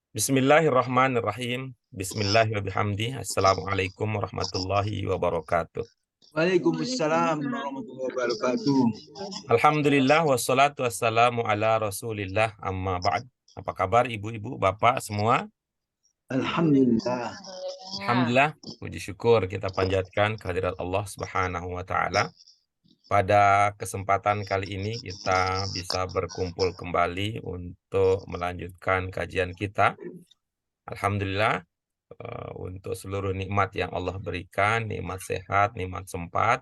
Bismillahirrahmanirrahim. Bismillahirrahmanirrahim. Assalamualaikum warahmatullahi wabarakatuh. Waalaikumsalam warahmatullahi wabarakatuh. Alhamdulillah wassalatu wassalamu ala Rasulillah amma ba'd. Apa kabar ibu-ibu, bapak semua? Alhamdulillah. Alhamdulillah, puji syukur kita panjatkan kehadirat Allah Subhanahu wa taala. Pada kesempatan kali ini kita bisa berkumpul kembali untuk melanjutkan kajian kita. Alhamdulillah, untuk seluruh nikmat yang Allah berikan, nikmat sehat, nikmat sempat,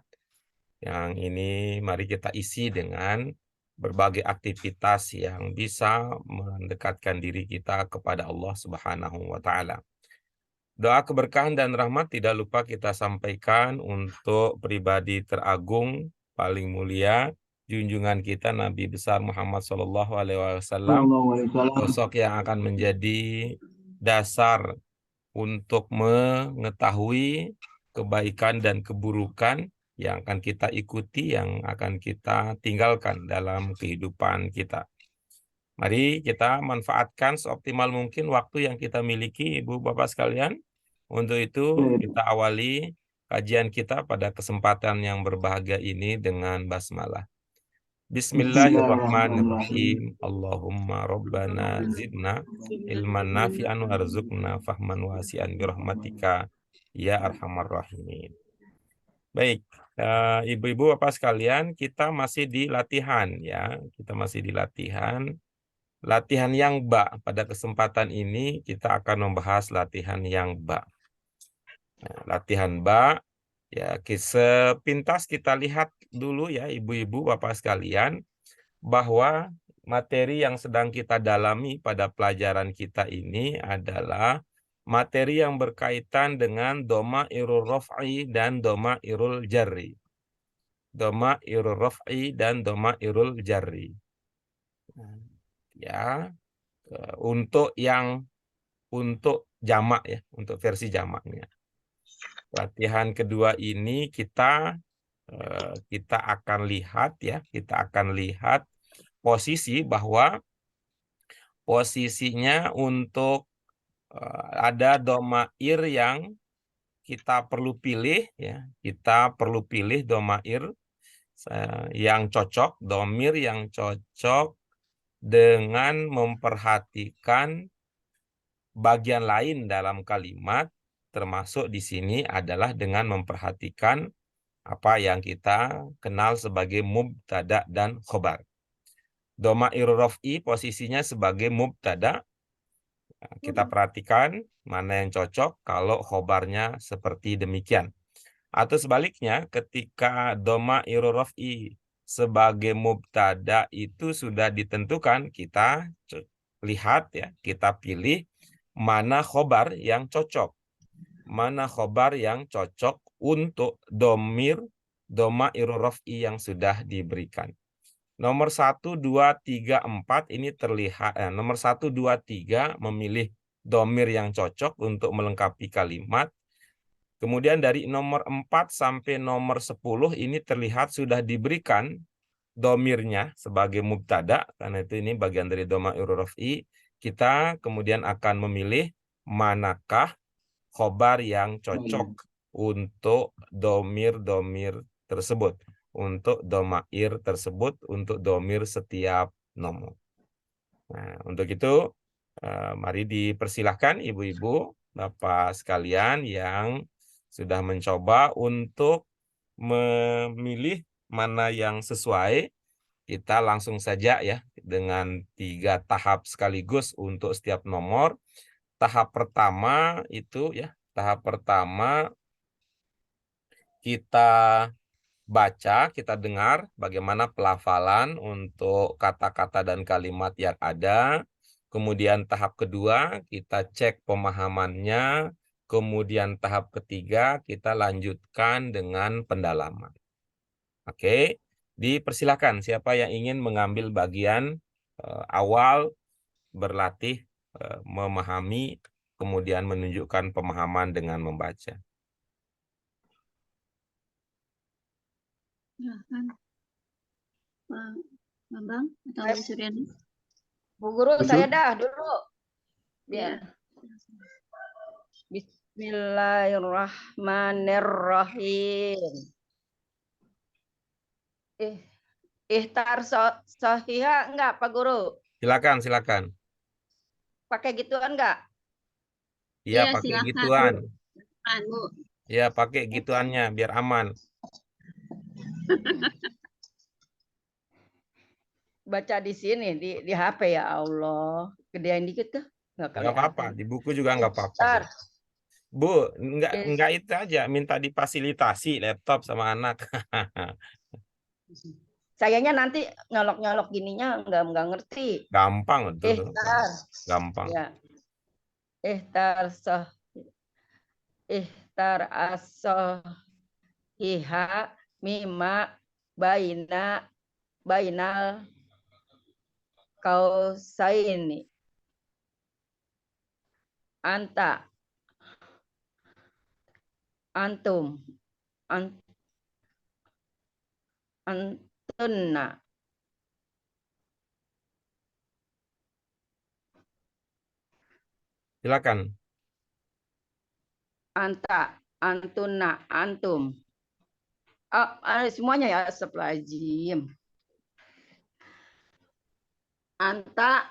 yang ini mari kita isi dengan berbagai aktivitas yang bisa mendekatkan diri kita kepada Allah Subhanahu wa taala. Doa keberkahan dan rahmat tidak lupa kita sampaikan untuk pribadi teragung paling mulia junjungan kita Nabi besar Muhammad SAW, sosok yang akan menjadi dasar untuk mengetahui kebaikan dan keburukan yang akan kita ikuti, yang akan kita tinggalkan dalam kehidupan kita. Mari kita manfaatkan seoptimal mungkin waktu yang kita miliki, Ibu Bapak sekalian. Untuk itu kita awali kajian kita pada kesempatan yang berbahagia ini dengan basmalah. Bismillahirrahmanirrahim. Allahumma rabbana zidna ilman nafi'an warzuqna fahman wasi'an birahmatika ya arhamar rahimin. Baik, ibu-ibu bapak sekalian, kita masih di latihan ya. Kita masih di latihan. Latihan yang ba. Pada kesempatan ini kita akan membahas latihan yang ba. Nah, latihan ba, ya sepintas kita lihat dulu ya ibu-ibu bapak sekalian, bahwa materi yang sedang kita dalami pada pelajaran kita ini adalah materi yang berkaitan dengan dhamairul raf'i dan dhamairul jarri. Dhamairul raf'i dan dhamairul jarri. Ya, untuk jamak ya, untuk versi jamaknya. Latihan kedua ini kita akan lihat ya, kita akan lihat posisi bahwa posisinya untuk ada dhamair yang kita perlu pilih ya, kita perlu pilih dhamair yang cocok, dhamir yang cocok dengan memperhatikan bagian lain dalam kalimat, termasuk di sini adalah dengan memperhatikan apa yang kita kenal sebagai mubtada dan khobar. Dhamair raf'i posisinya sebagai mubtada. Kita perhatikan mana yang cocok kalau khobarnya seperti demikian. Atau sebaliknya, ketika dhamair raf'i sebagai mubtada itu sudah ditentukan, kita lihat ya, kita pilih mana khobar yang cocok. Mana khobar yang cocok untuk dhamair raf'i yang sudah diberikan. Nomor 1, 2, 3, 4 ini terlihat. Nomor 1, 2, 3 memilih dhamir yang cocok untuk melengkapi kalimat. Kemudian dari nomor 4 sampai nomor 10 ini terlihat sudah diberikan dhamirnya sebagai mubtada, karena itu ini bagian dari dhamair raf'i. Kita kemudian akan memilih manakah khobar yang cocok untuk dhamir tersebut, untuk dhamair tersebut, untuk dhamir setiap nomor. Nah, untuk itu mari dipersilahkan ibu-ibu, bapak sekalian yang sudah mencoba untuk memilih mana yang sesuai. Kita langsung saja ya dengan 3 tahap sekaligus untuk setiap nomor. Tahap pertama itu ya, tahap pertama kita baca, kita dengar bagaimana pelafalan untuk kata-kata dan kalimat yang ada. Kemudian tahap kedua kita cek pemahamannya. Kemudian tahap ketiga kita lanjutkan dengan pendalaman. Oke, dipersilakan siapa yang ingin mengambil bagian awal berlatih memahami, kemudian menunjukkan pemahaman dengan membaca. Silahkan, Pak Bambang atau Bu Suryani. Bu Guru, Betul. saya dah dulu. Ya. Bismillahirrahmanirrahim. Ihtar sohiha enggak Pak Guru? Silakan, silakan. Pakai gituan enggak? Iya, Iya, pakai silakan. gituan. Bu. Ya, pakai gituannya biar aman. Baca di sini di HP ya Allah. Gedein dikit tuh. Enggak Nggak apa-apa, kelihatan. di buku juga nggak apa-apa. Ihtar. Bu, nggak itu aja, minta difasilitasi laptop sama anak. Sayanya nanti nyolok-nyolok gininya enggak ngerti. Gampang itu. Ihtar. Gampang. Ya. Ihtar asohiha mima bainal kausaini anta antum antunna Silakan. anta antunna antum semuanya ya astagfirullahaladzim. Anta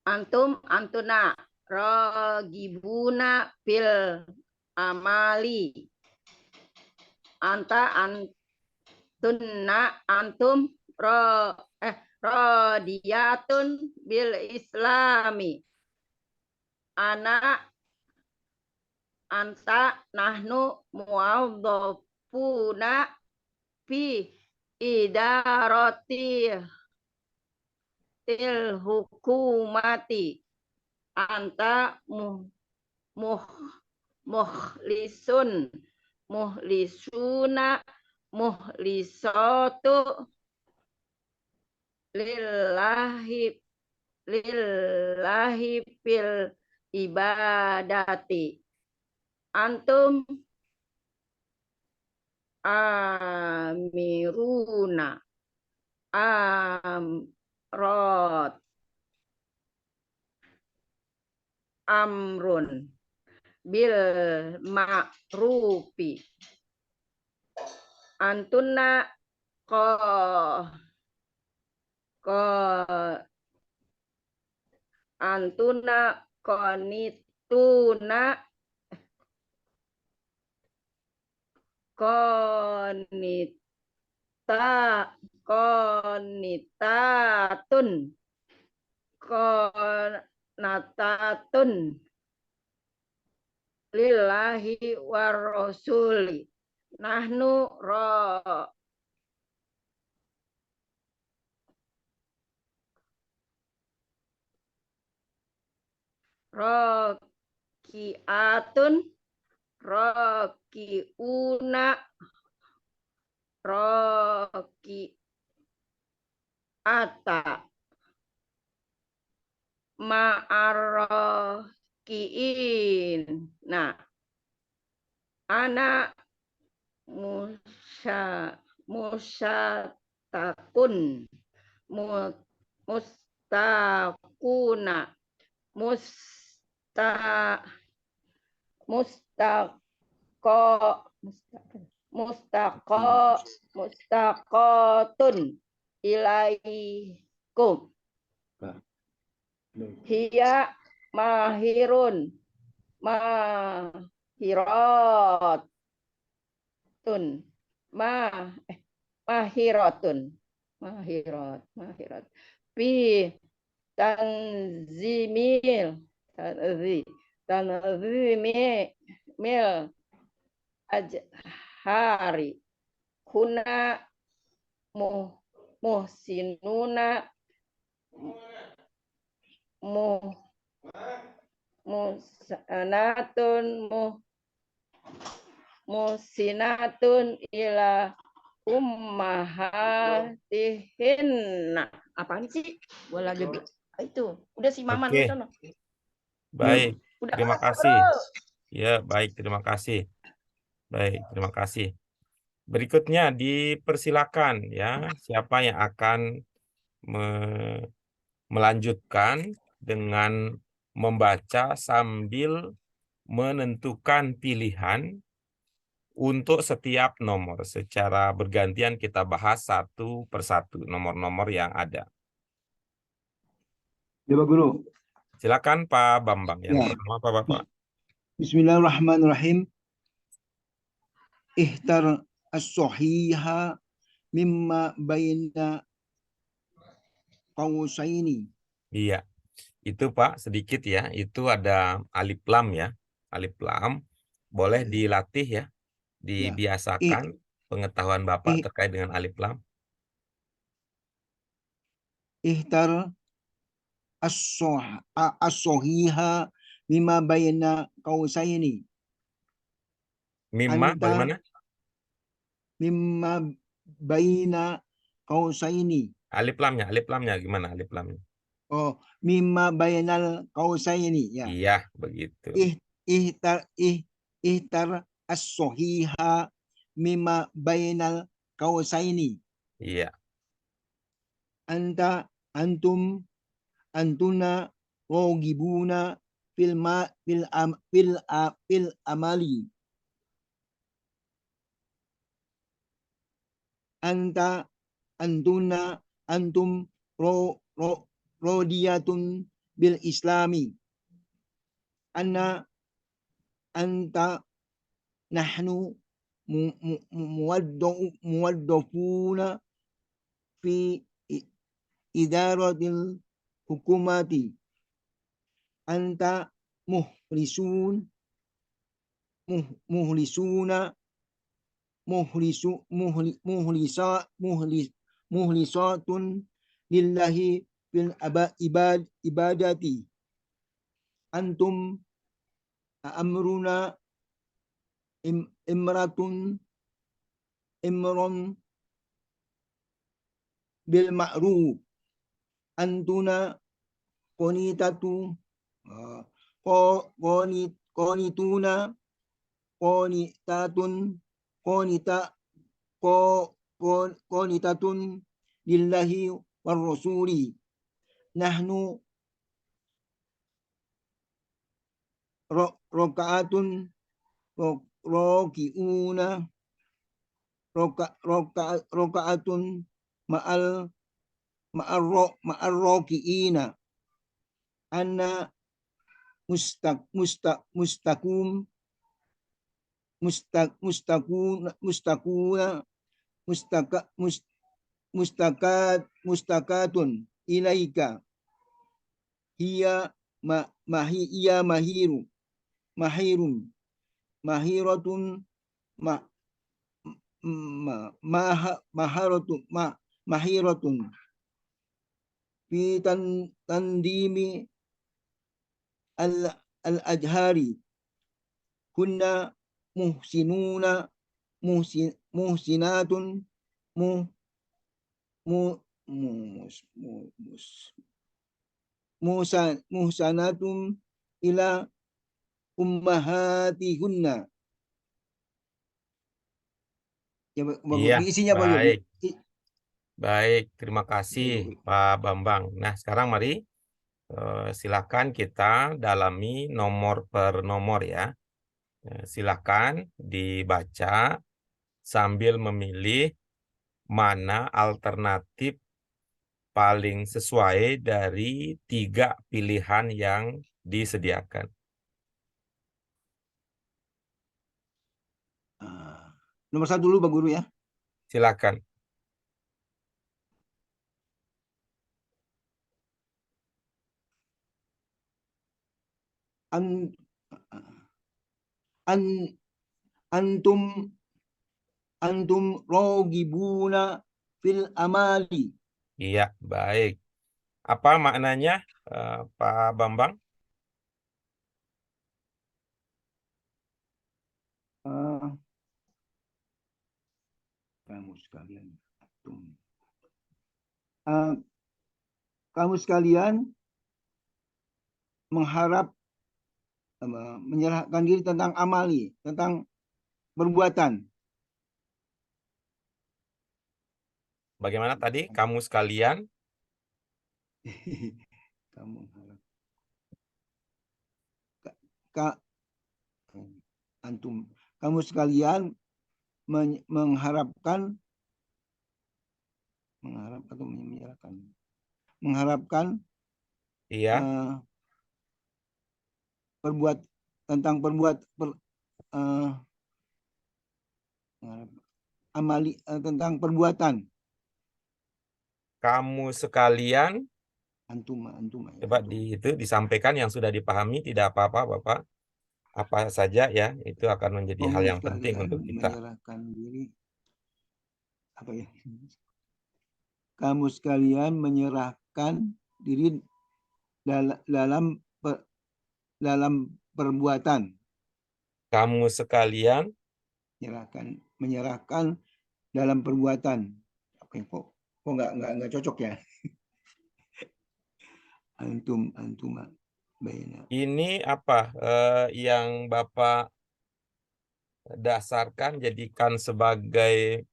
antum antuna rogibuna fil amali anta antunna antum rodiyatun bil islami anak anta nahnu muadzafuna fi idarati til hukumati anta muhlisuna muhlisatu lillahi fil ibadati antum amiruna amrun bil ma'rufi antuna antuna konatatun lillahi warrasuli nahnu rokiatun rokiuna rokiata ma'arrokiin. Nah, anak musyatakun mustakuna mustaqotun ilaikum hiya mahiratun mahirat fi tanzimil ajhari kuna muhsinuna musinatun ila ummahatihinna. Apaan sih? Gua lagi itu. Udah si Maman Oke. lu sono. Baik, Udah terima kelas, kasih. Bro. Ya, baik, terima kasih. Baik, terima kasih. Berikutnya dipersilakan ya, siapa yang akan melanjutkan dengan membaca sambil menentukan pilihan untuk setiap nomor. Secara bergantian kita bahas satu persatu nomor-nomor yang ada. Ya Pak Guru. Silakan Pak Bambang. Yang Ya. pertama apa Bapak? Bismillahirrahmanirrahim. Ihtar as-sahiha mimma baina qausaini. Iya, itu Pak sedikit ya. Itu ada alif lam ya. Alif lam boleh dilatih ya, Ya. dibiasakan pengetahuan Bapak terkait dengan alif lam. Ihtar as-sahiha mimma baina qausaini. Mimma Anta bagaimana? mimma baina qausaini. Alif lamnya gimana alif lamnya? Oh, mimma bainal qausaini ya. Iya, begitu. Ihtar ihtar as-sahiha mimma bainal qausaini. Iya, Antum antuna rogibuna fil amali. Antuna antum rodiyatun bil islami. Anta nahnu muwaddafuna fi idaratil hukumati. Anta muhlisuna muhlisatun lillahi fil ibadati. Antum amruna imron bil ma'ruf. Antuna qonitatu qonituna qonitatun qonitatun lillahi war rasuli. Nahnu rokaatun rokiuna rokaatun ma'al rokiina. Anna mustakuna mustakatun ilaika. Hiya mahiratun mahiratun fi tandimi al-ajhari. Kunna muhsinuna muhsinatun muhsanatum ila ummahatihunna. Ya, iya, diisinya Pak Guru. baik. Baik, terima kasih Pak Bambang. Nah, sekarang mari silakan kita dalami nomor per nomor ya. Silakan dibaca sambil memilih mana alternatif paling sesuai dari 3 pilihan yang disediakan. Nomor 1 dulu Pak Guru ya. Silakan. An, an, antum rogibuna fil amali. Iya, baik. Apa maknanya, Pak Bambang? Kamu sekalian, kamu sekalian mengharap menyerahkan diri tentang amali, tentang perbuatan. Bagaimana tadi kamu sekalian? Kamu antum, kamu sekalian mengharapkan atau menyerahkan, mengharapkan Iya, tentang tentang perbuatan kamu sekalian, antum ya, coba antum. itu disampaikan yang sudah dipahami, tidak apa-apa, Bapak. Apa saja ya, itu akan menjadi hal Kamu yang penting sekalian untuk kita. menyerahkan diri, apa ya? Kamu sekalian menyerahkan diri dalam perbuatan. Kamu sekalian, menyerahkan dalam perbuatan. Oke, kok nggak cocok ya? Antum bayana. ini apa yang Bapak dasarkan, jadikan sebagai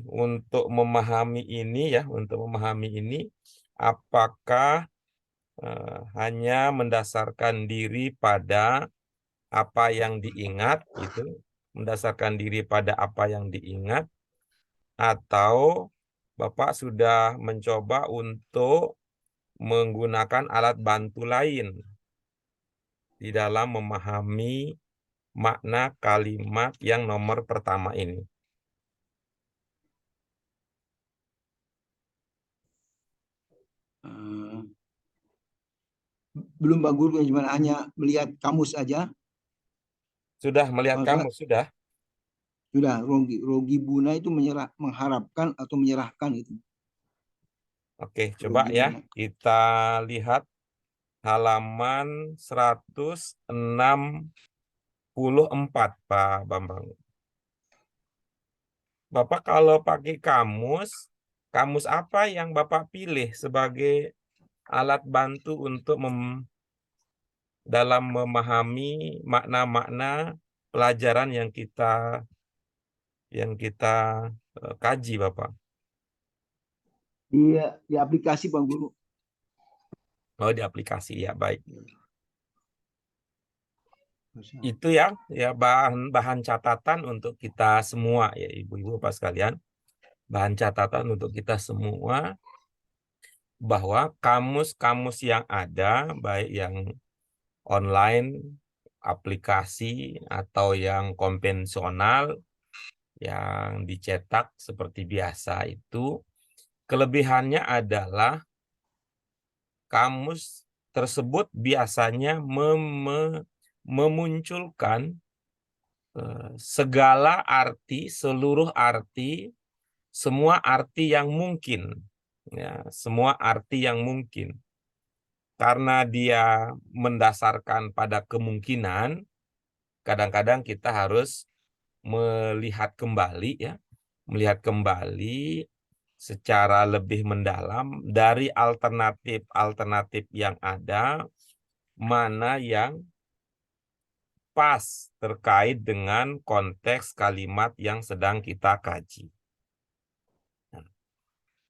untuk memahami ini ya, untuk memahami ini, apakah hanya mendasarkan diri pada apa yang diingat, itu mendasarkan diri pada apa yang diingat, atau Bapak sudah mencoba untuk menggunakan alat bantu lain di dalam memahami makna kalimat yang nomor pertama ini? Belum Pak Guru, cuma hanya melihat kamus aja. Sudah melihat kamu, sudah? Sudah, rogi buna itu mengharapkan atau menyerahkan itu. Oke, coba Rogi ya buna. kita lihat halaman 164, Pak Bambang. Bapak kalau pakai kamus apa yang Bapak pilih sebagai alat bantu untuk dalam memahami makna-makna pelajaran yang kita kaji, Bapak? Di aplikasi Pak Guru. Oh, di aplikasi ya, baik. Itu ya bahan catatan untuk kita semua ya, Ibu-ibu Bapak sekalian. Bahan catatan untuk kita semua bahwa kamus-kamus yang ada, baik yang online, aplikasi, atau yang konvensional, yang dicetak seperti biasa itu, kelebihannya adalah kamus tersebut biasanya memunculkan segala arti, seluruh arti, semua arti yang mungkin. Ya, semua arti yang mungkin. Karena dia mendasarkan pada kemungkinan, kadang-kadang kita harus melihat kembali ya, melihat kembali secara lebih mendalam dari alternatif-alternatif yang ada, mana yang pas terkait dengan konteks kalimat yang sedang kita kaji.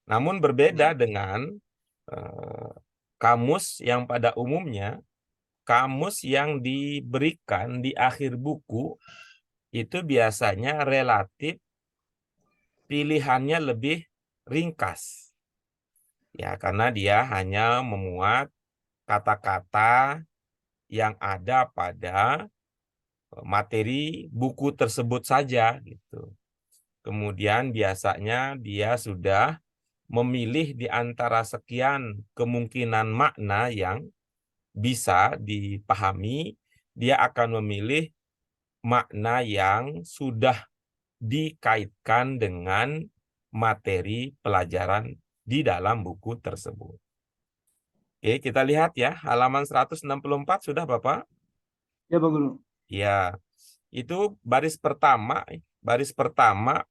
Namun berbeda dengan kamus yang pada umumnya, kamus yang diberikan di akhir buku itu biasanya relatif pilihannya lebih ringkas. Ya, karena dia hanya memuat kata-kata yang ada pada materi buku tersebut saja gitu. Kemudian biasanya dia sudah memilih di antara sekian kemungkinan makna yang bisa dipahami, dia akan memilih makna yang sudah dikaitkan dengan materi pelajaran di dalam buku tersebut. Oke, kita lihat ya, halaman 164 sudah Bapak? Ya Pak Guru. Ya, itu baris pertama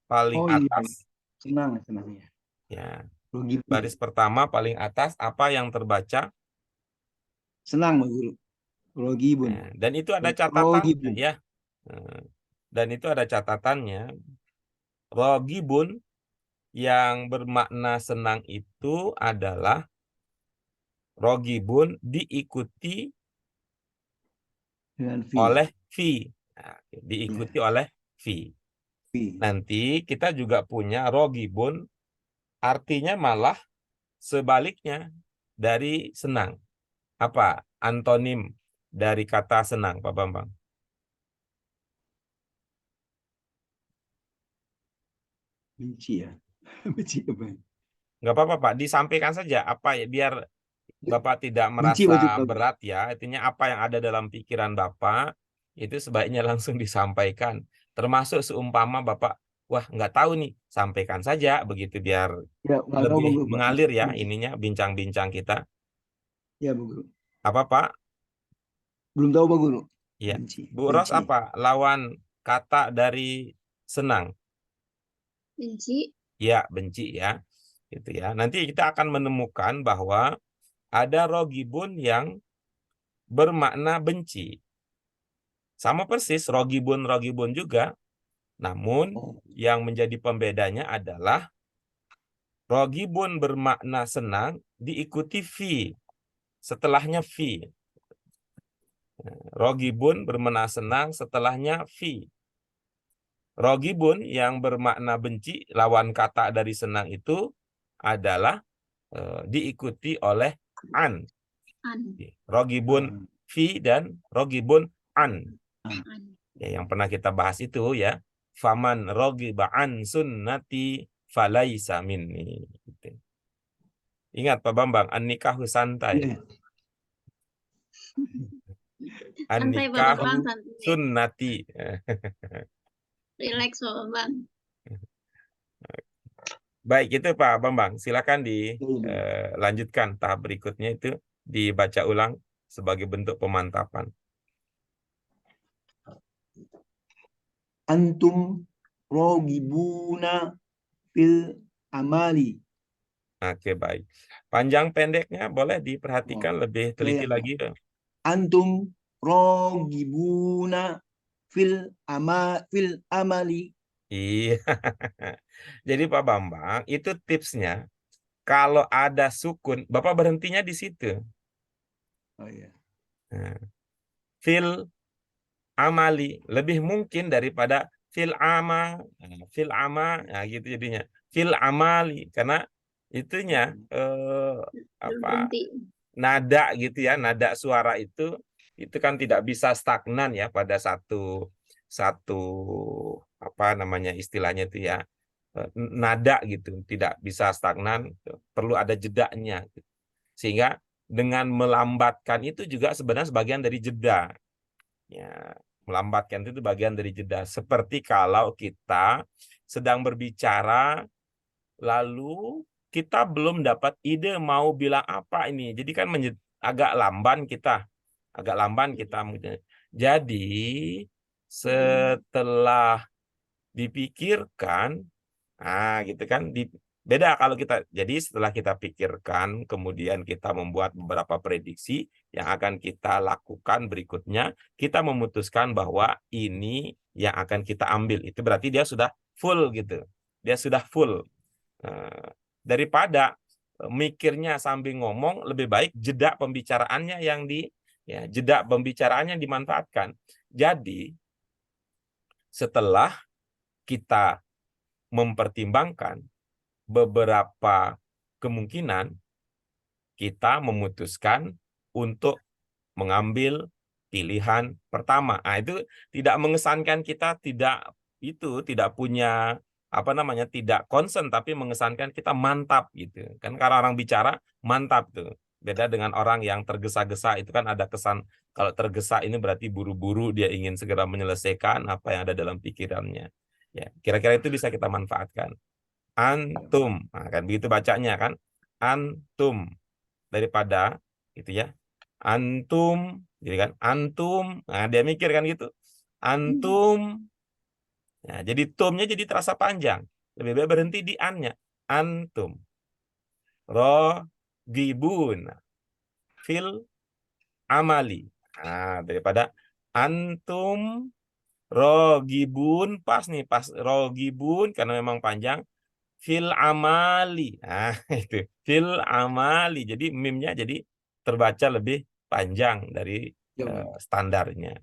paling atas. Senang ya. Ya, baris pertama paling atas, apa yang terbaca? Senang Pak Guru. Rogibun. Dan itu ada catatannya ya. Dan itu ada catatannya. Rogibun yang bermakna senang itu adalah Rogibun diikuti Dengan fi. oleh fi. Nah, diikuti oleh fi. Fi. Nanti kita juga punya rogibun, artinya malah sebaliknya dari senang. Apa antonim dari kata senang, Pak Bambang? Benci ya. Benci apa? Nggak apa-apa, Pak. Disampaikan saja apa ya, biar Bapak tidak Benci merasa maksud berat ya. Artinya apa yang ada dalam pikiran Bapak itu sebaiknya langsung disampaikan. Termasuk seumpama Bapak, wah nggak tahu nih, sampaikan saja begitu biar ya nggak tahu Bang lebih Guru, Pak. mengalir ya Benci. ininya bincang-bincang kita. Ya Bang Guru. Apa Pak? Belum tahu Bang Guru. Iya. Benci. Bu Ros Benci. apa lawan kata dari senang? Benci. Ya, benci ya. Gitu ya. Nanti kita akan menemukan bahwa ada rogibun yang bermakna benci. Sama persis rogibun juga. Namun Oh. yang menjadi pembedanya adalah rogibun bermakna senang diikuti fi. Setelahnya fi. Rogibun bermakna senang setelahnya fi. Rogibun yang bermakna benci, lawan kata dari senang itu adalah diikuti oleh an. Rogibun Ah. fi dan rogibun an. Ah. Ya, yang pernah kita bahas itu ya. Faman rogiba an sunnati falaisa minni. Gitu. Ingat Pak Bambang, an-nikahu santai. Iya. Santai Bapak Bang, An-nikahu santai. sunnati. Relax Bapak Bang. Baik, itu Pak Bambang. Silakan Iya. dilanjutkan tahap berikutnya itu dibaca ulang sebagai bentuk pemantapan. Antum rogibuna fil amali. Oke, baik. Panjang pendeknya boleh diperhatikan lebih teliti Iya. lagi. Antum rogibuna fil amali. Iya. Jadi Pak Bambang, itu tipsnya. Kalau ada sukun, Bapak berhentinya di situ. Oh iya. Nah, fil amali lebih mungkin daripada fil ama, nah gitu jadinya. Fil amali karena itunya apa Berhenti. nada gitu ya, nada suara itu kan tidak bisa stagnan ya pada satu apa namanya istilahnya itu ya, nada gitu, tidak bisa stagnan, perlu ada jedanya. Sehingga dengan melambatkan itu juga sebenarnya sebagian dari jeda. Ya, melambatkan itu bagian dari jeda. Seperti kalau kita sedang berbicara, lalu kita belum dapat ide mau bilang apa ini. Jadi kan agak lamban kita. Jadi setelah dipikirkan, gitu kan, beda kalau kita. Jadi setelah kita pikirkan, kemudian kita membuat beberapa prediksi yang akan kita lakukan berikutnya, kita memutuskan bahwa ini yang akan kita ambil. Itu berarti dia sudah full gitu. Dia sudah full. Daripada mikirnya sambil ngomong, lebih baik jeda pembicaraannya jeda pembicaraannya dimanfaatkan. Jadi setelah kita mempertimbangkan beberapa kemungkinan, kita memutuskan untuk mengambil pilihan pertama. Itu tidak mengesankan kita tidak punya tidak concern, tapi mengesankan kita mantap gitu. Kan kalau orang bicara mantap tuh. Beda dengan orang yang tergesa-gesa, itu kan ada kesan kalau tergesa ini berarti buru-buru, dia ingin segera menyelesaikan apa yang ada dalam pikirannya. Ya, kira-kira itu bisa kita manfaatkan. Antum, kan begitu bacanya kan, antum, daripada itu ya, antum, jadi kan antum, dia mikir kan gitu, antum, jadi tumnya jadi terasa panjang, lebih baik berhenti di annya, antum, rogibun fil amali, daripada antum rogibun, pas rogibun karena memang panjang, fil amali. Itu fil amali. Jadi mimnya jadi terbaca lebih panjang dari standarnya.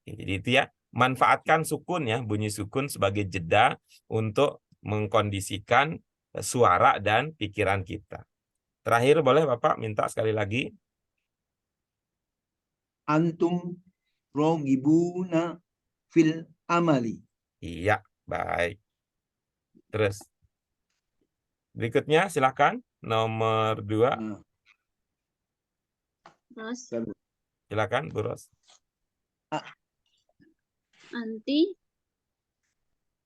Jadi itu ya, manfaatkan sukun ya, bunyi sukun sebagai jeda untuk mengkondisikan suara dan pikiran kita. Terakhir boleh Bapak minta sekali lagi. Antum rogibuna fil amali. Iya, baik. Terus berikutnya silakan nomor 2. Nah, Terus Silakan Bu Ros.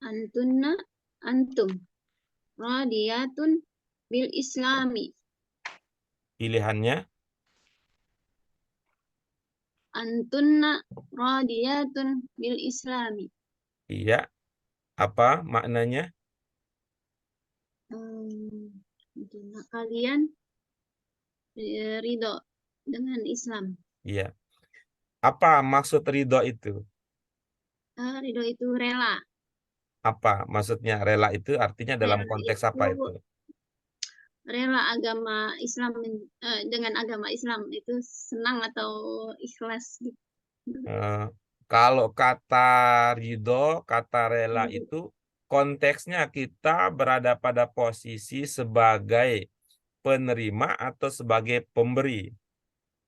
antunna antum radiyatun bil islami. Pilihannya Antunna radiyatun bil islami. iya. Apa maknanya? Antunna kalian ridho dengan Islam. Iya. Apa maksud ridho itu? Ridho itu rela. Apa maksudnya rela itu artinya dalam Rela konteks itu apa itu? rela agama Islam dengan agama Islam itu senang atau ikhlas gitu. Eh, Kalau kata ridho, kata rela itu konteksnya kita berada pada posisi sebagai penerima atau sebagai pemberi.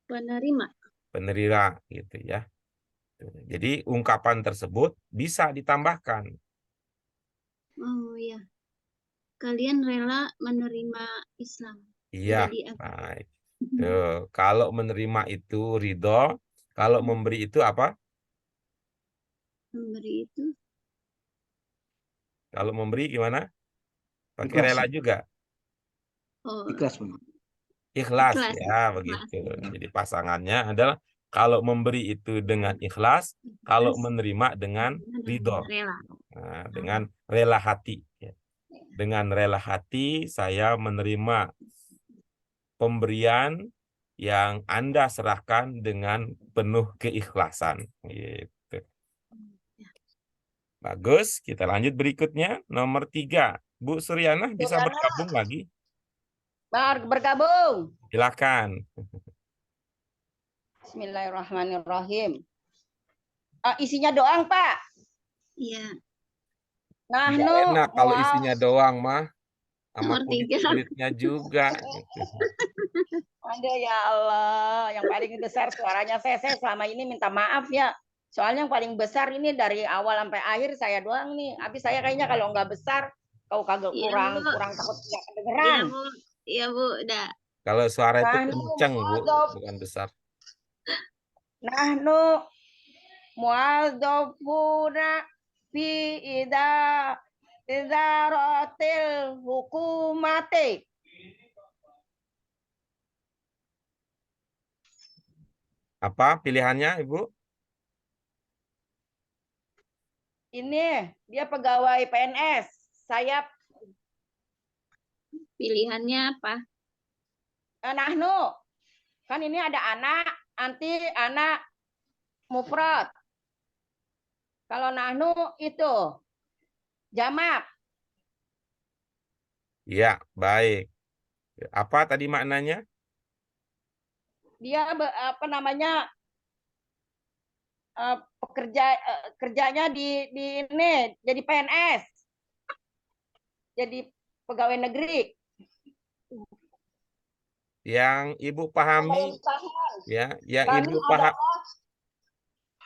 Penerima. Penerima gitu ya. Jadi ungkapan tersebut bisa ditambahkan. Oh ya. Kalian rela menerima Islam. Iya, Menjadi agama. baik. Tuh, kalau menerima itu ridho, kalau memberi itu apa? Memberi itu Kalau memberi gimana? Pakai Ikhlas. rela juga. Ikhlas, Bang. Ikhlas ikhlas. ya, begitu. Jadi pasangannya adalah kalau memberi itu dengan ikhlas, kalau menerima dengan ridho. Rela. Nah, dengan rela hati. Ya. Dengan rela hati saya menerima pemberian yang Anda serahkan dengan penuh keikhlasan. Gitu. Bagus, kita lanjut berikutnya. Nomor 3. Bu Suryana bisa Suryana. bergabung lagi? Bergabung. Silakan. Bismillahirrahmanirrahim. Isinya doang, Pak. Iya. Nah, Nggak enak kalau isinya doang mah. Sama Nomor 3. kulit-kulitnya juga. Aduh ya Allah, yang paling besar suaranya saya selama ini minta maaf ya. Soalnya yang paling besar ini dari awal sampai akhir saya doang nih. Habis saya kayaknya kalau nggak besar, kau kagak Iya, kurang Bu. takut nggak Iya, kedengeran. Bu. Iya, Bu. Udah. Kalau suara itu Nahnu kenceng, Bu, muadzab. bukan besar. Nahnu muadzabuna fi idaratil hukumati. Apa pilihannya, Ibu? Ini dia pegawai PNS. Saya Pilihannya apa? Nahnu. Kan ini ada anak, anti anak mufrad. Kalau nahnu itu jamak. Iya, baik. Apa tadi maknanya? Dia apa namanya kerjanya di ini jadi PNS. Jadi pegawai negeri. Yang Ibu pahami, ya, yang Kami Ibu paham,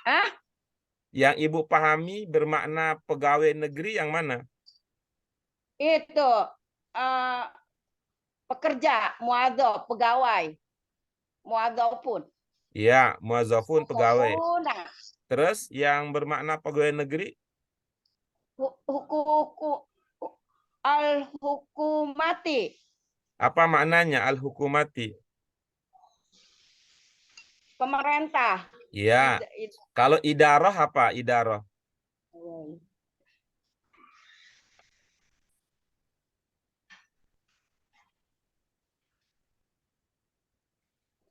Hah? yang Ibu pahami bermakna pegawai negeri yang mana? Itu pekerja, muadzab, pegawai. Muadzabun. Iya, muazzafun pegawai. Nah, Terus yang bermakna pegawai negeri? Al-hukumati. Apa maknanya al-hukumati? Pemerintah. Iya. Kalau idaroh apa? Idaroh.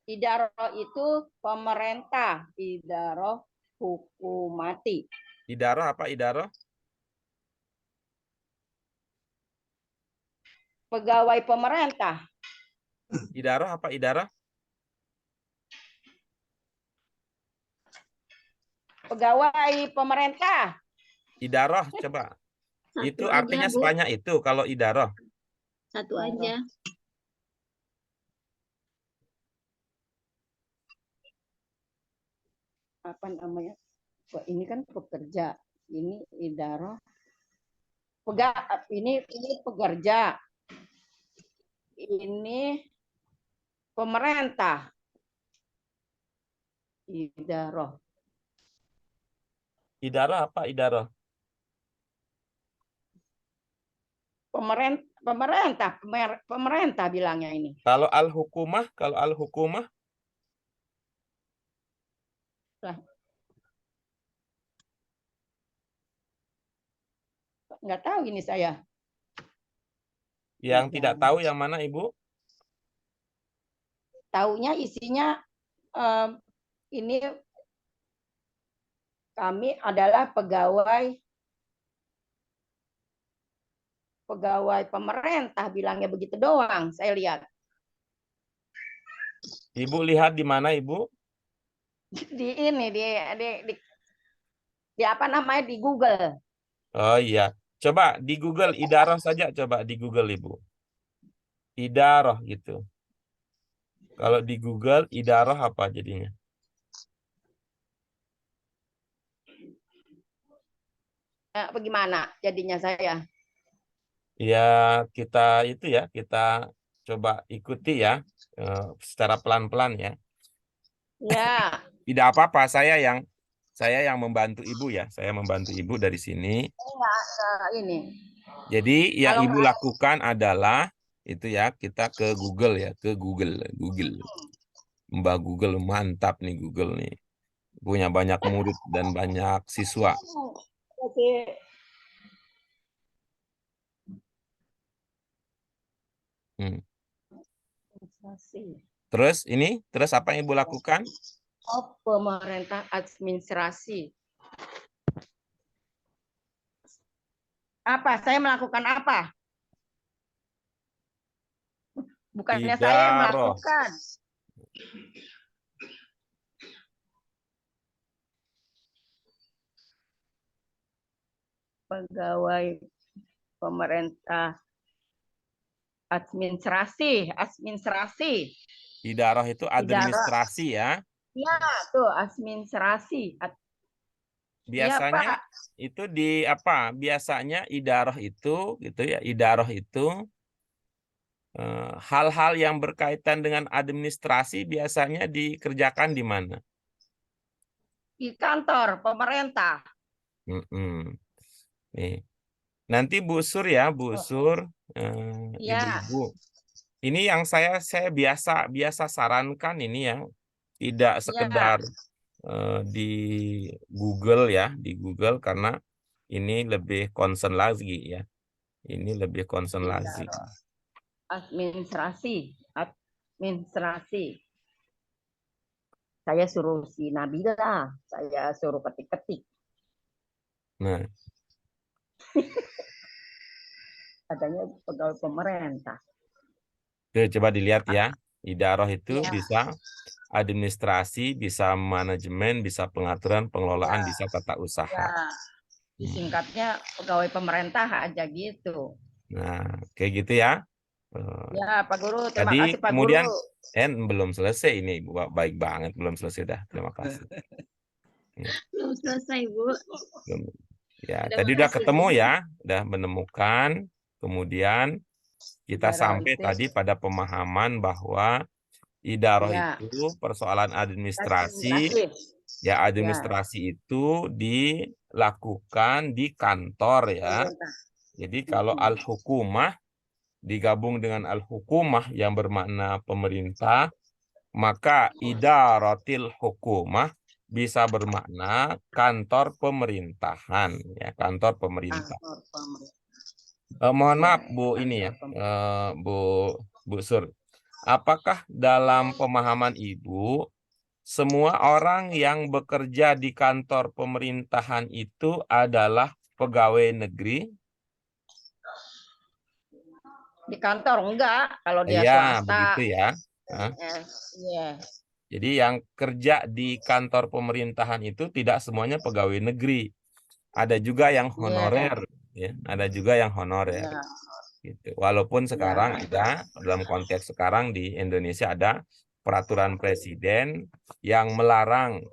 Idaroh itu pemerintah. Idaroh hukumati. Idaroh apa idaroh? Pegawai pemerintah. Idaroh apa idaroh? Pegawai pemerintah. Idaroh coba. Satu Itu aja, artinya Bu. sebanyak itu kalau idaroh. Satu aja. Apa namanya? Ini kan pekerja. Ini idaroh. Ini pekerja. Ini pemerintah. Idaroh. Idaroh apa idaroh? Pemerintah bilangnya ini. Kalau al-hukumah, Nggak tahu ini saya. yang tidak tahu yang mana Ibu? Taunya isinya ini kami adalah pegawai pemerintah, bilangnya begitu doang saya lihat. Ibu lihat di mana Ibu? Di ini di apa namanya, di Google. Oh iya. Coba di Google idaroh saja, coba di Google Ibu. Idaroh gitu. Kalau di Google idaroh apa jadinya? Bagaimana jadinya saya? Ya kita itu ya, kita coba ikuti ya secara pelan-pelan ya. Ya. Tidak apa-apa, saya yang membantu Ibu ya. Saya membantu Ibu dari sini. Enggak, ini. Jadi yang Kalau Ibu lakukan adalah itu ya, kita ke Google ya, ke Google. Mbak Google mantap nih Google nih. Punya banyak murid dan banyak siswa. Oke. Terus apa yang Ibu lakukan? Pemerintah administrasi. Apa? Saya melakukan apa? Bukannya saya yang Idaroh. melakukan. Pegawai pemerintah administrasi. Idaroh itu administrasi ya. Ya, tuh administrasi. Biasanya Pak. itu di apa? Biasanya idaroh itu gitu ya. Idaroh itu hal-hal yang berkaitan dengan administrasi biasanya dikerjakan di mana? Di kantor pemerintah. Nih. Nanti Bu Sur ya, Bu Sur, Ya. Ibu-ibu. Ini yang saya biasa sarankan ini ya, tidak sekedar di Google ya, di Google karena ini lebih concern lagi ya. Ini lebih concern lagi. Administrasi. Saya suruh si Nabila, saya suruh ketik-ketik. Nah. Katanya pegawai pemerintah. Tuh, coba dilihat ya. Idaroh itu Ya. bisa administrasi, bisa manajemen, bisa pengaturan, pengelolaan, Ya. bisa tata usaha. Ya. Disingkatnya pegawai pemerintah aja gitu. Nah, kayak gitu ya. Ya, Pak Guru, terima Tadi kasih Pak kemudian Guru. belum selesai ini, baik banget belum selesai dah. Terima kasih. Belum selesai, Bu. Belum. Ya, Terima tadi udah kasih, ketemu Bu. ya, udah menemukan. Kemudian kita Idaroh sampai itu. tadi pada pemahaman bahwa idaroh Ya. itu persoalan administrasi. Ya, administrasi itu dilakukan di kantor ya. Jadi kalau al-hukumah digabung dengan al-hukumah yang bermakna pemerintah, maka idaratil hukumah bisa bermakna kantor pemerintahan ya, kantor pemerintah. Mohon maaf Bu ini ya, Bu Sur. Apakah dalam pemahaman Ibu semua orang yang bekerja di kantor pemerintahan itu adalah pegawai negeri? Di kantor enggak, kalau dia Iya, swasta. begitu ya. Iya. Jadi yang kerja di kantor pemerintahan itu tidak semuanya pegawai negeri. Ada juga yang honorer, ya. Ada juga yang honorer. Iya. Gitu. Walaupun Iya. sekarang ada, dalam konteks sekarang di Indonesia ada peraturan presiden yang melarang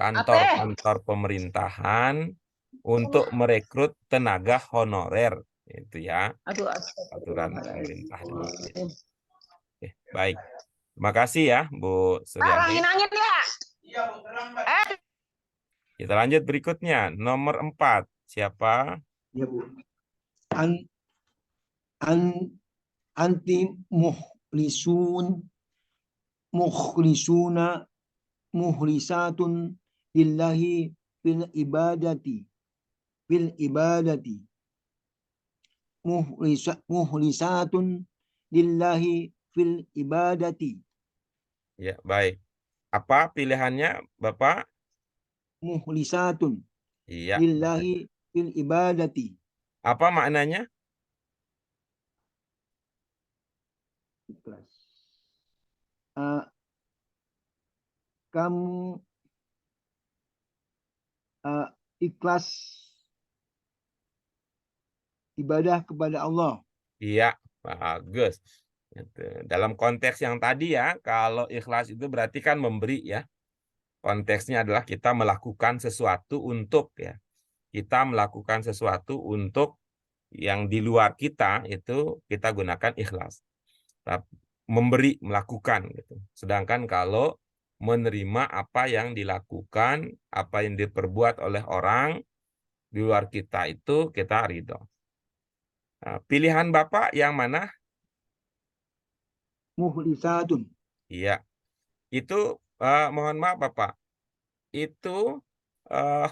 kantor-kantor pemerintahan untuk merekrut tenaga honorer. Itu ya, Aduh, aturan astagfirullahaladzim. pemerintah demikian. Oke, baik. Terima kasih ya, Bu Pak, Suryani. angin-angin ya. Kita lanjut berikutnya, nomor 4. Siapa? Ya Bu. Anti mukhlisuna muhlisatun lillahi fil ibadati muhlisatun lillahi fil ibadati. Ya, baik. Apa pilihannya, Bapak? Muhlisatun Iya. lillahi fil ibadati. Apa maknanya? Ikhlas. Kamu ikhlas ibadah kepada Allah. Iya, bagus. Gitu. Dalam konteks yang tadi ya, kalau ikhlas itu berarti kan memberi ya. Konteksnya adalah kita melakukan sesuatu untuk ya. Kita melakukan sesuatu untuk yang di luar kita itu kita gunakan ikhlas. Memberi, melakukan gitu. Sedangkan kalau menerima apa yang dilakukan, apa yang diperbuat oleh orang di luar kita itu kita ridho. Nah, pilihan Bapak yang mana? Muhlisatun. Iya. Itu mohon maaf Bapak. Itu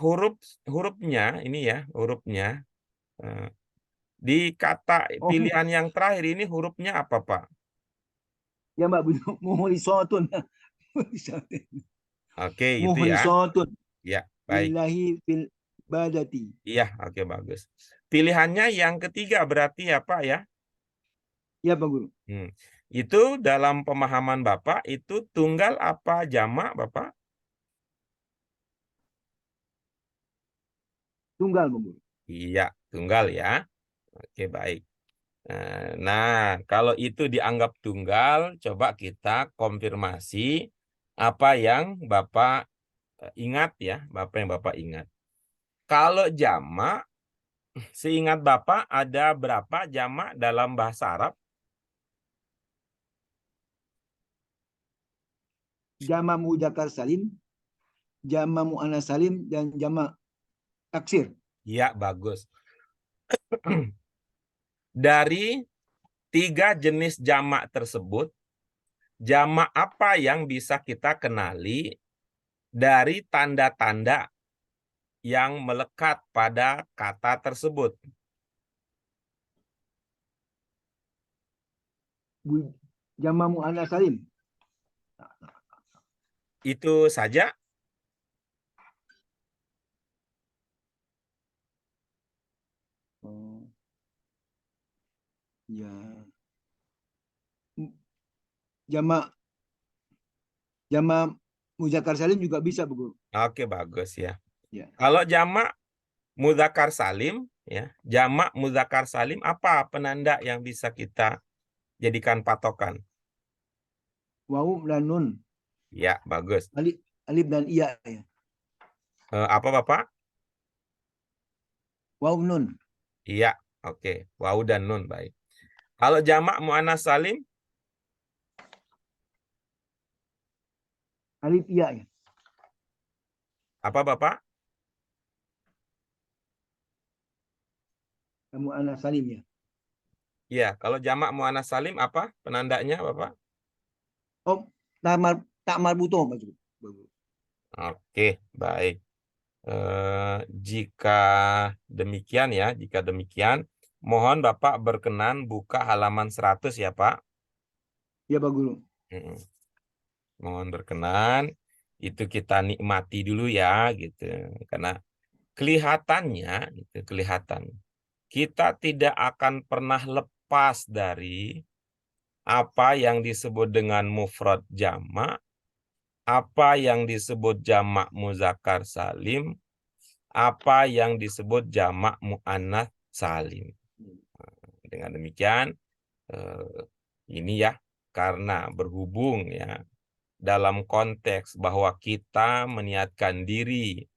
hurufnya ini ya, hurufnya di kata pilihan yang terakhir ini hurufnya apa, Pak? Ya Mbak, muhlisatun. Oke, itu ya. Muhlisatun. Ya, baik. Lillahi fil ibadati. Iya, oke bagus. Pilihannya yang ketiga berarti ya, Pak ya? Ya Pak Guru. Itu dalam pemahaman Bapak itu tunggal apa jamak, Bapak? Tunggal Pak Guru. Iya, tunggal ya. Oke, baik. Nah, kalau itu dianggap tunggal, coba kita konfirmasi apa yang Bapak ingat ya, yang Bapak ingat. Kalau jamak, seingat Bapak ada berapa jamak dalam bahasa Arab? Jamak mudzakkar salim, jamak muannas salim, dan jamak taksir. Iya, bagus. Dari 3 jenis jamak tersebut, jamak apa yang bisa kita kenali dari tanda-tanda yang melekat pada kata tersebut? Jamak muannas salim. Itu saja. Ya. Jamak mudzakkar salim juga bisa, Bu Guru. Oke, bagus ya. Ya. Kalau jamak mudzakkar salim ya, jamak mudzakkar salim apa penanda yang bisa kita jadikan patokan? Wawu dan nun. Ya, bagus. Alif dan iya ya. Apa Bapak? Wawu nun. Iya, oke. Wawu dan nun, baik. Kalau jamak muannas salim? Alif iya ya. Apa Bapak? Muannas salim ya. Iya, kalau jamak muannas salim apa penandanya Bapak? Oh, tak marbuto Pak Guru. Oke, baik. Jika demikian ya, mohon Bapak berkenan buka halaman 100 ya Pak. Ya Pak Guru. Mohon berkenan, itu kita nikmati dulu ya gitu. Karena kelihatannya kita tidak akan pernah lepas dari apa yang disebut dengan mufrad jamak apa yang disebut jamak muzakkar salim, apa yang disebut jamak muannats salim. Dengan demikian, ini ya, karena berhubung ya dalam konteks bahwa kita meniatkan diri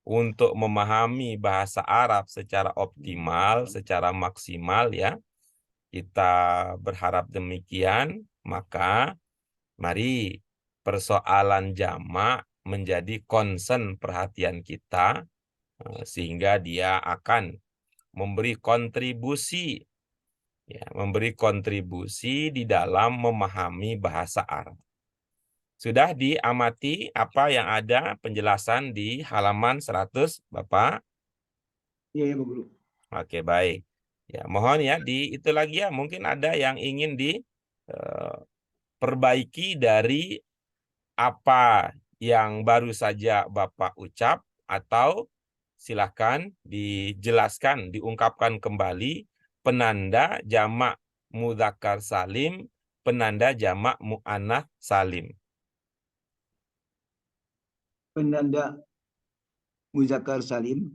untuk memahami bahasa Arab secara optimal, secara maksimal ya, kita berharap demikian, maka mari persoalan jamak menjadi concern perhatian kita, sehingga dia akan memberi kontribusi ya, memberi kontribusi di dalam memahami bahasa Arab. Sudah diamati apa yang ada penjelasan di halaman 100, Bapak? Iya, ya, Pak Guru. Oke, baik. Ya, mohon ya itu lagi ya, mungkin ada yang ingin diperbaiki dari apa yang baru saja Bapak ucap, atau silahkan dijelaskan, diungkapkan kembali penanda jamak mudzakkar salim, penanda jamak muannats salim. Penanda muzakkar salim,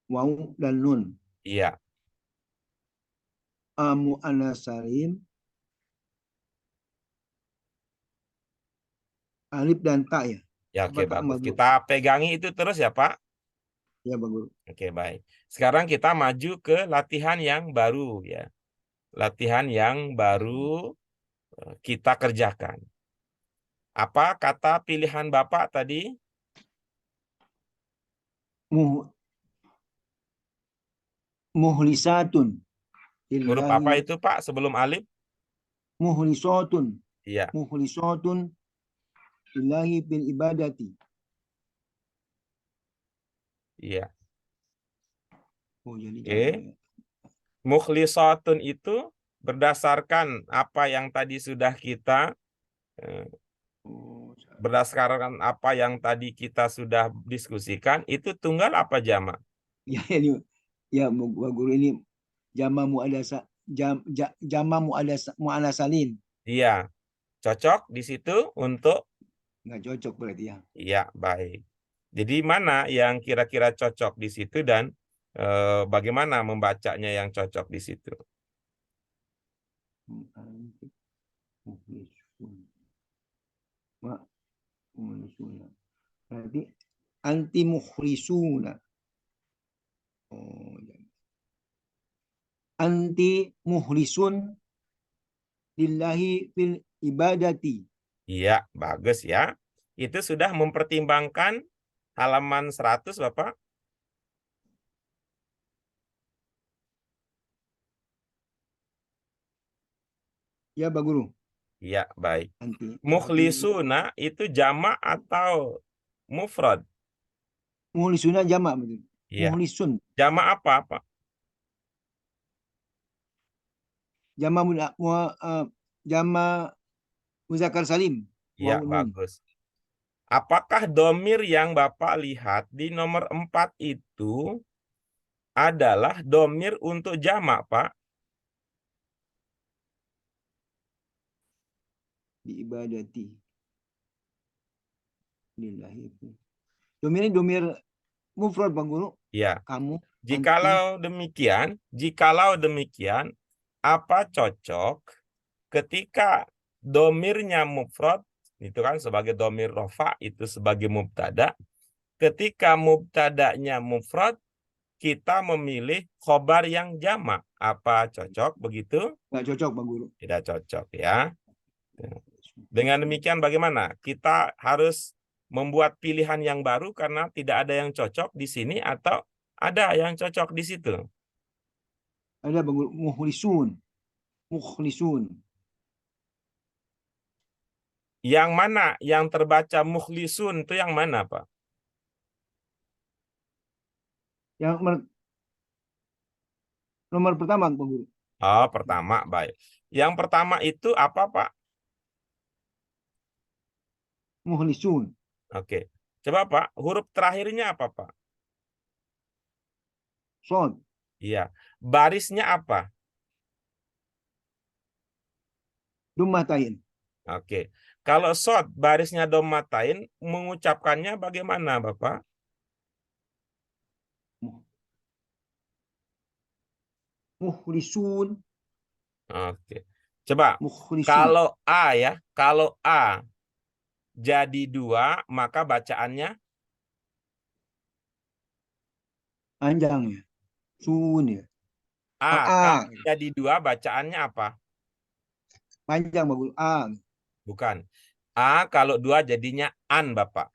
waw dan nun. Iya, Muannas salim, alif dan ta ya. ya oke, Apa tak, bagus. Pak Guru? Kita pegangi itu terus ya, Pak. Ya, Pak Guru. Oke, baik. Sekarang kita maju ke latihan yang baru ya. Latihan yang baru kita kerjakan. Apa kata pilihan Bapak tadi? Muhlisatun. Huruf apa itu, Pak, sebelum alif? Muhlisatun. Iya. Muhlisatun lillahi bil ibadati. Iya. Oh, jadi Oke. Mukhlisatun itu berdasarkan apa yang tadi sudah kita berdasarkan apa yang tadi kita sudah diskusikan, itu tunggal apa jamak? ya, ini ya, Pak Guru, ini jama muadasa jama muannas salim. Iya. Cocok di situ untuk Nggak cocok berarti ya. iya, baik. Jadi mana yang kira-kira cocok di situ dan bagaimana membacanya yang cocok di situ? Berarti anti mukhlisuna. Oh, anti mukhlisun lillahi fil ibadati. Iya, bagus ya. Itu sudah mempertimbangkan halaman 100, Bapak? Ya, Pak Guru. Iya, baik. Anti Mukhlisuna itu jamak atau mufrad? mukhlisuna jama betul. Iya. Mukhlisun Jamak apa, Pak? jama jama muzakkar salim. Iya, Waw, nun. bagus. Apakah domir yang Bapak lihat di nomor 4 itu adalah domir untuk jamak, Pak? Di ibadati. Lillahi. Domir ini domir mufrad, Pak Guru. Iya. Kamu. Jikalau demikian, apa cocok ketika domirnya mufrad, itu kan sebagai domir rofa, itu sebagai mubtada. Ketika mubtadanya mufrad, kita memilih khobar yang jamak. Apa cocok begitu? Nggak cocok, Pak Guru. Tidak cocok ya. Dengan demikian bagaimana? Kita harus membuat pilihan yang baru karena tidak ada yang cocok di sini, atau ada yang cocok di situ? Ada, Pak Guru. Mukhlisun. Mukhlisun. Yang mana yang terbaca mukhlisun itu yang mana, Pak? Yang nomor pertama, Pak Guru. Oh, pertama, baik. Yang pertama itu apa, Pak? Mukhlisun. Oke. Coba, Pak, huruf terakhirnya apa, Pak? Sod. Iya. Barisnya apa? Dumah tain. Oke. Kalau shod barisnya domatain, mengucapkannya bagaimana, Bapak? Mukhlisun. Oke. Coba, Mukhlisun. kalau A ya, kalau A jadi 2, maka bacaannya Panjang ya. Sun ya. A. A. Kalau jadi 2, bacaannya apa? Panjang Pak Guru. A. Bukan. A kalau 2 jadinya an, Bapak.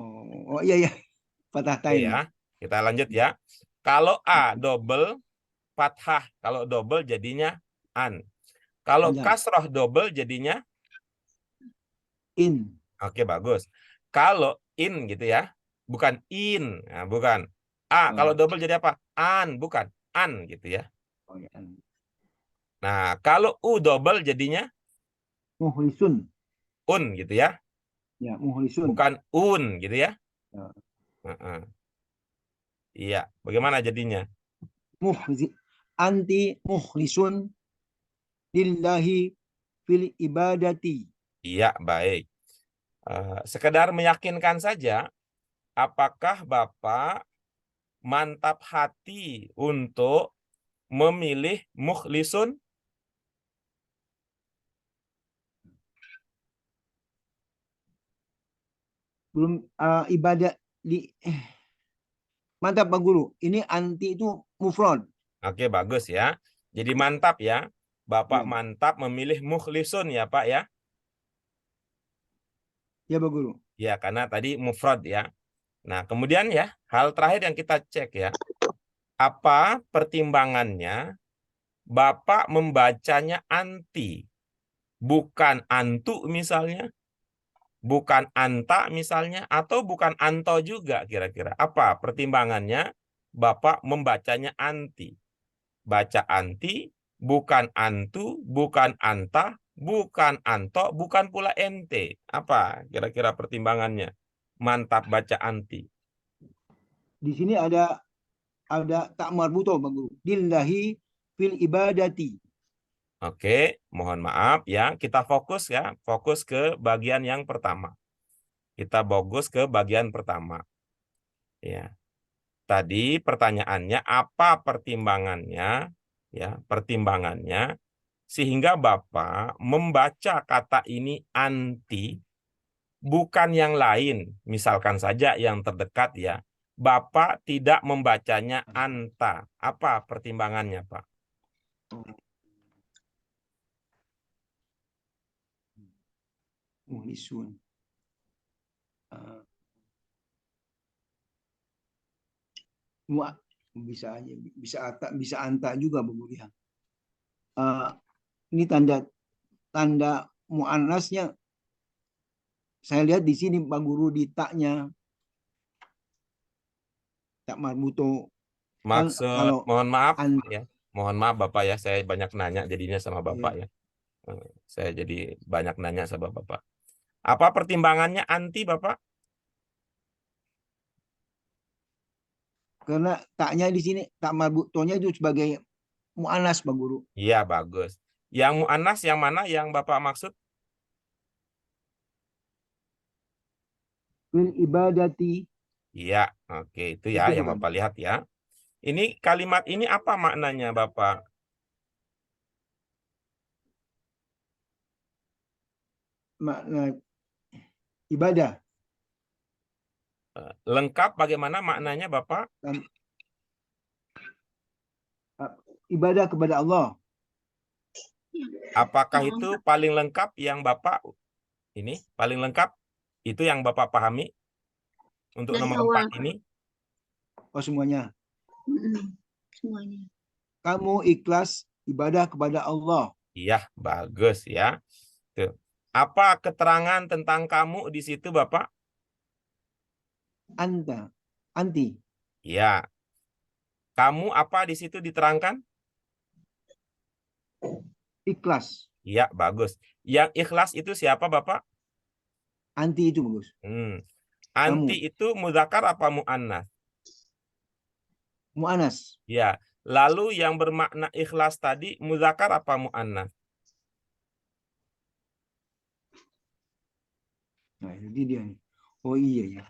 Oh iya iya. Fathah Oke tain. ya. Kita lanjut ya. Kalau A double fathah, kalau double jadinya an. Kalau Panjang. kasroh double jadinya In. oke, bagus. Kalau in gitu ya, bukan in, nah, bukan. A kalau Oh, double jadi apa? An, bukan an gitu ya. oh ya. Nah, kalau u double jadinya Mukhlisun. un gitu ya, Ya, mukhlisun. bukan un gitu ya. Ya. Heeh. Iya, bagaimana jadinya? Anti mukhlisun lillahi fil ibadati. Iya, baik. Sekedar meyakinkan saja, apakah Bapak mantap hati untuk memilih mukhlisun? Belum ibadah di mantap Pak Guru. Ini anti itu mufrad. Oke, bagus ya. Jadi mantap ya. Bapak Ya. mantap memilih mukhlisun ya, Pak ya. Ya Pak Guru. Ya, karena tadi mufrad ya. Nah, kemudian ya, hal terakhir yang kita cek ya. Apa pertimbangannya Bapak membacanya anti, bukan antu misalnya, bukan anta misalnya, atau bukan anto juga kira-kira. Apa pertimbangannya Bapak membacanya anti? Baca anti, bukan antu, bukan anta, bukan anto, bukan pula ente. Apa kira-kira pertimbangannya? Mantap baca anti. Di sini ada tak marbuto Pak Guru. Lillahi fil ibadati. Oke, mohon maaf ya. Kita fokus ya, fokus ke bagian yang pertama. Kita fokus ke bagian pertama. Ya. Tadi pertanyaannya apa pertimbangannya? Ya, pertimbangannya sehingga Bapak membaca kata ini anti, bukan yang lain. Misalkan saja yang terdekat ya. Bapak tidak membacanya anta. Apa pertimbangannya, Pak? Mukhlisun. Bisa aja, bisa anta juga Pak Guru ya. Ini tanda muannasnya saya lihat di sini Pak Guru di taknya tak marbuto kan Maksud, kalau mohon maaf anta ya. Mohon maaf Bapak ya, saya banyak nanya jadinya sama Bapak ya. ya. Saya jadi banyak nanya sama Bapak. Apa pertimbangannya anti, Bapak? Karena taknya di sini tak marbutonya itu sebagai muannas Pak Guru. Iya, bagus. Yang mu'annas yang mana yang Bapak maksud? Fil ibadati Iya, oke. Itu ya itu yang bukan Bapak lihat ya. Ini kalimat ini apa maknanya, Bapak? makna ibadah Lengkap bagaimana maknanya, Bapak? dan ibadah kepada Allah. Apakah Ya, itu paling lengkap yang Bapak ini? Paling lengkap itu yang Bapak pahami untuk dari nomor awal 4 ini? Oh semuanya. semuanya. Kamu ikhlas ibadah kepada Allah. Iya, bagus ya. Tuh. Apa keterangan tentang kamu di situ, Bapak? Anti. Iya. Kamu apa di situ diterangkan? Ikhlas. Iya, bagus. Yang ikhlas itu siapa, Bapak? Anti itu bagus. Anti Kamu. itu mudzakkar apa mu'annas? Mu'anas. Ya. Lalu yang bermakna ikhlas tadi mudzakkar apa mu'annas? Nah, ini dia nih. Oh iya ya.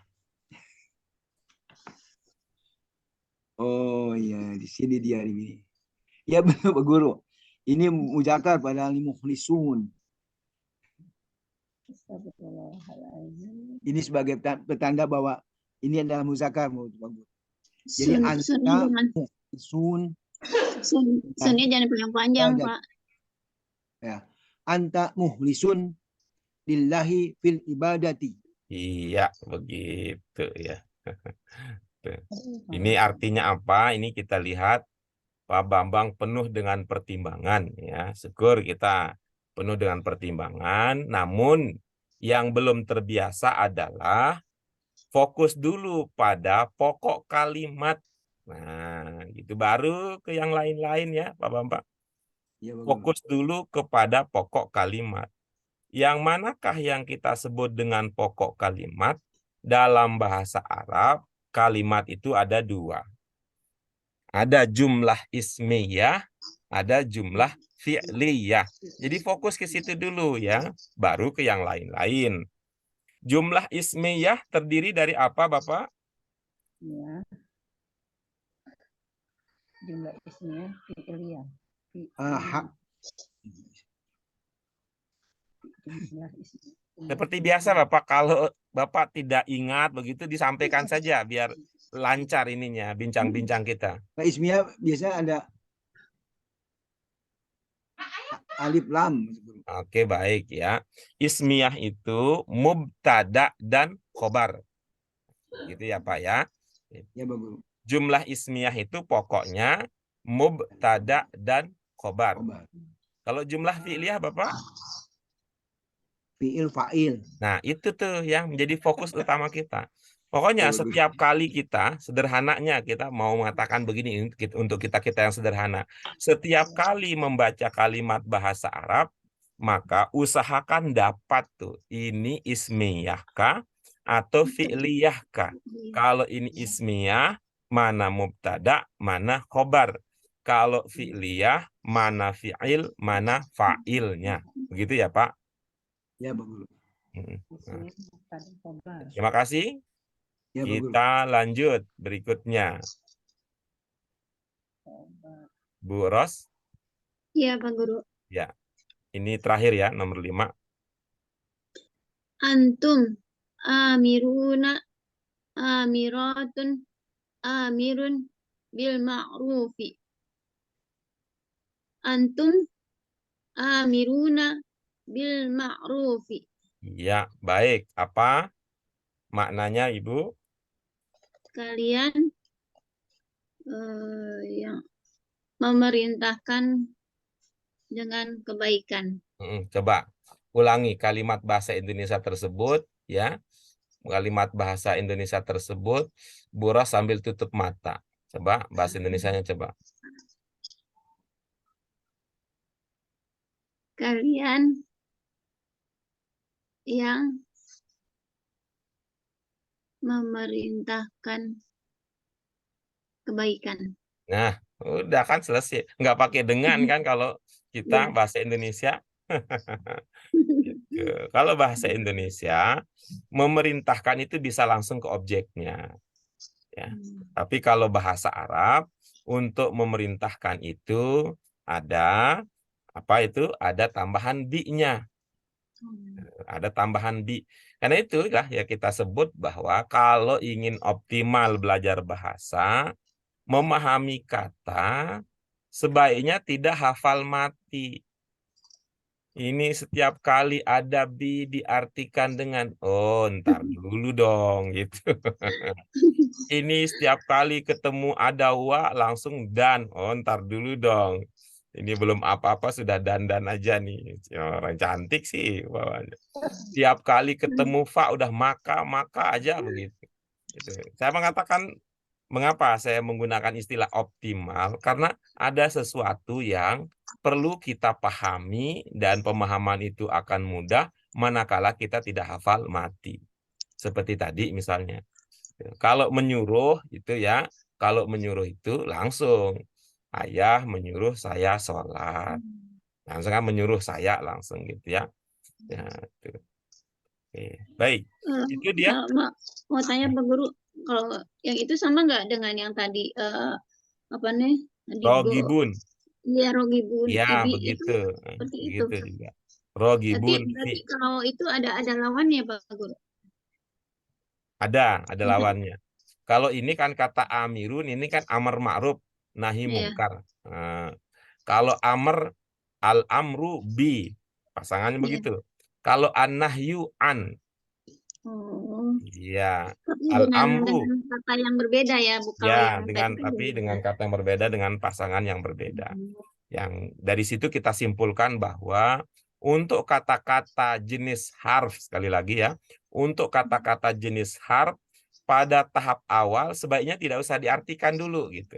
Oh iya, di sini dia ini. Ya benar Pak Guru. Ini muzakkar pada mukhlisun. Astagfirullahaladzim. Ini sebagai petanda bahwa ini adalah muzakkar Pak Guru. Jadi Sunnya anta jangan mukhlisun sunnya jangan panjang-panjang, ibadat. Pak. Ya. Anta mukhlisun lillahi fil ibadati. Iya, begitu ya. Tuh. Ini artinya apa? Ini kita lihat Pak Bambang penuh dengan pertimbangan ya. Syukur kita penuh dengan pertimbangan, namun yang belum terbiasa adalah fokus dulu pada pokok kalimat. Nah, itu baru ke yang lain-lain ya, Pak Bambang. Ya, Pak Guru. Fokus dulu kepada pokok kalimat. Yang manakah yang kita sebut dengan pokok kalimat? Dalam bahasa Arab, kalimat itu ada dua. Ada jumlah ismiyah, ada jumlah fi'liyah. Jadi fokus ke situ dulu ya, baru ke yang lain-lain. Jumlah ismiyah terdiri dari apa, Bapak? Ya. Jumlah ismiyah fi'liyah. Jumlah ismiyah. Seperti biasa Bapak, kalau Bapak tidak ingat begitu disampaikan saja biar lancar ininya bincang-bincang kita. Nah, ismiyah biasanya ada alif lam. Oke, baik ya. Ismiyah itu mubtada dan khobar. Gitu ya Pak ya. Ya, Pak Guru. Jumlah ismiyah itu pokoknya mubtada dan khobar. Khobar. Kalau jumlah fi'liyah Bapak? Fi'il fa'il. Nah, itu tuh yang menjadi fokus utama kita. Pokoknya Bagus. setiap kali kita, sederhananya kita mau mengatakan begini untuk kita-kita yang sederhana. Setiap kali membaca kalimat bahasa Arab, maka usahakan dapat tuh, ini ismiyah kah atau fi'liyah kah? Kalau ini ismiyah, mana mubtada, mana khobar. Kalau fi'liyah, mana fi'il, mana fa'ilnya. Begitu ya Pak? Ya, Pak Guru. Nah, terima kasih. Ya, Pak Guru. Kita lanjut berikutnya. Bu Ros. Iya, Pak Guru. Ya. Ini terakhir ya, nomor 5. Antum amiruna amiratun amirun bil ma'rufi. Antum amiruna bil ma'rufi. Ya, baik. Apa maknanya, Ibu? Kalian yang memerintahkan dengan kebaikan. Coba ulangi kalimat bahasa Indonesia tersebut ya. Kalimat bahasa Indonesia tersebut, Bu Ros sambil tutup mata. Coba bahasa Indonesianya coba. Kalian yang memerintahkan kebaikan. Nah, udah kan selesai. Nggak pakai dengan kan kalau kita bahasa Indonesia. Gitu. Kalau bahasa Indonesia, memerintahkan itu bisa langsung ke objeknya. Ya. Tapi kalau bahasa Arab, untuk memerintahkan itu ada apa itu? Ada tambahan bi-nya. Ada tambahan bi. Karena itulah ya kita sebut bahwa kalau ingin optimal belajar bahasa, memahami kata, sebaiknya tidak hafal mati. Ini setiap kali ada bi diartikan dengan, oh ntar dulu dong gitu. Ini setiap kali ketemu ada wa langsung dan, oh ntar dulu dong. Ini belum apa-apa sudah dandan aja nih. Orang cantik sih bawahnya. Tiap kali ketemu fa udah maka aja begitu. Gitu. Saya mengatakan mengapa saya menggunakan istilah optimal? Karena ada sesuatu yang perlu kita pahami dan pemahaman itu akan mudah manakala kita tidak hafal mati. Seperti tadi misalnya. Kalau menyuruh itu ya, kalau menyuruh itu langsung. Ayah menyuruh saya sholat. Langsung kan menyuruh saya langsung gitu ya. Ya, itu. Oke, baik. Itu dia. Kalau mau tanya Pak Guru, kalau yang itu sama nggak dengan yang tadi apa nih? Rogibun. Iya, rogibun. Ya, Itu begitu. seperti itu. Begitu juga. Rogibun. Berarti kalau itu ada lawannya Pak Guru. Ada Iya. lawannya. Kalau ini kan kata amirun, ini kan amar ma'ruf, nahi Iya. mungkar. Kalau amr, al-amru bi, pasangannya Iya. begitu. Kalau an-nahyu an, Oh. ya, Tapi al-amru, dengan kata yang berbeda ya, bukan ya, yang dengan tadi kan tapi berbeda. dengan kata yang berbeda, dengan pasangan yang berbeda. Yang dari situ kita simpulkan bahwa untuk kata-kata jenis harf, sekali lagi ya, untuk kata-kata jenis harf pada tahap awal sebaiknya tidak usah diartikan dulu gitu.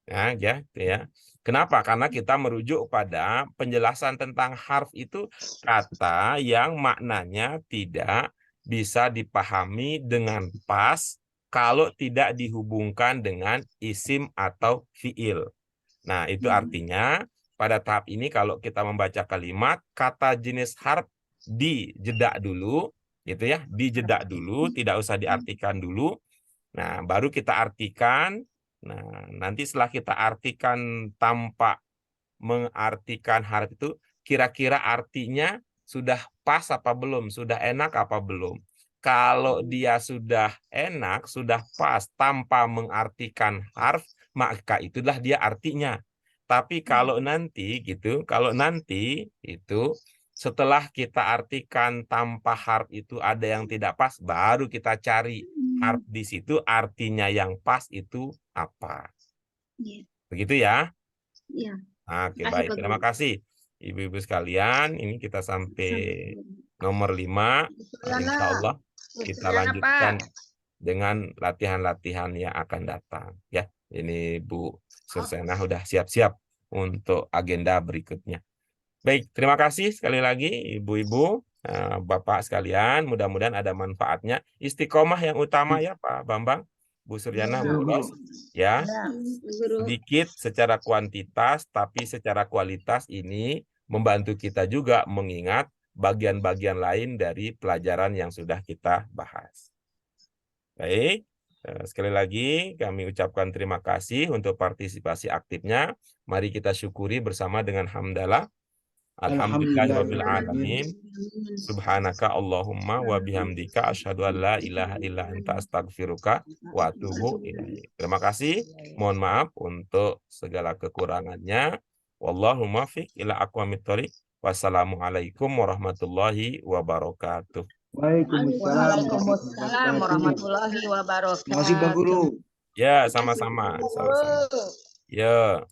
Ya, ya. Kenapa? Karena kita merujuk pada penjelasan tentang harf itu kata yang maknanya tidak bisa dipahami dengan pas kalau tidak dihubungkan dengan isim atau fiil. Nah, itu artinya pada tahap ini kalau kita membaca kalimat, kata jenis harf dijeda dulu, gitu ya, dijeda dulu, tidak usah diartikan dulu. Nah, baru kita artikan. Nah, nanti setelah kita artikan tanpa mengartikan harf itu, kira-kira artinya sudah pas apa belum, sudah enak apa belum. Kalau dia sudah enak, sudah pas tanpa mengartikan harf, maka itulah dia artinya. Tapi kalau nanti gitu, kalau nanti itu setelah kita artikan tanpa harf itu ada yang tidak pas, baru kita cari harf di situ artinya yang pas itu apa. Iya. Begitu ya? Iya. Oke, Makasih, baik. Pak Terima Guru. kasih Ibu-ibu sekalian. Ini kita sampai nomor 5. Insya Allah kita lanjutkan dengan latihan-latihan yang akan datang. Ya, ini Bu Sursena udah siap-siap untuk agenda berikutnya. Baik, terima kasih sekali lagi Ibu-ibu, Bapak sekalian. Mudah-mudahan ada manfaatnya. Istiqomah yang utama ya Pak Bambang, Bu Suryana, Bu Ros. Ya, sedikit secara kuantitas, tapi secara kualitas ini membantu kita juga mengingat bagian-bagian lain dari pelajaran yang sudah kita bahas. Baik, sekali lagi kami ucapkan terima kasih untuk partisipasi aktifnya. Mari kita syukuri bersama dengan hamdalah. Alhamdulillahirabbil alamin. Subhanaka Allahumma wa bihamdika asyhadu an la ilaha illa anta astaghfiruka wa atubu ilaik. Terima kasih. Mohon maaf untuk segala kekurangannya. Wallahu muwaffiq ila aqwamit thoriq. Wassalamualaikum warahmatullahi wabarakatuh. Waalaikumsalam warahmatullahi wabarakatuh. Terima kasih Pak Guru. Ya, sama-sama. Ya.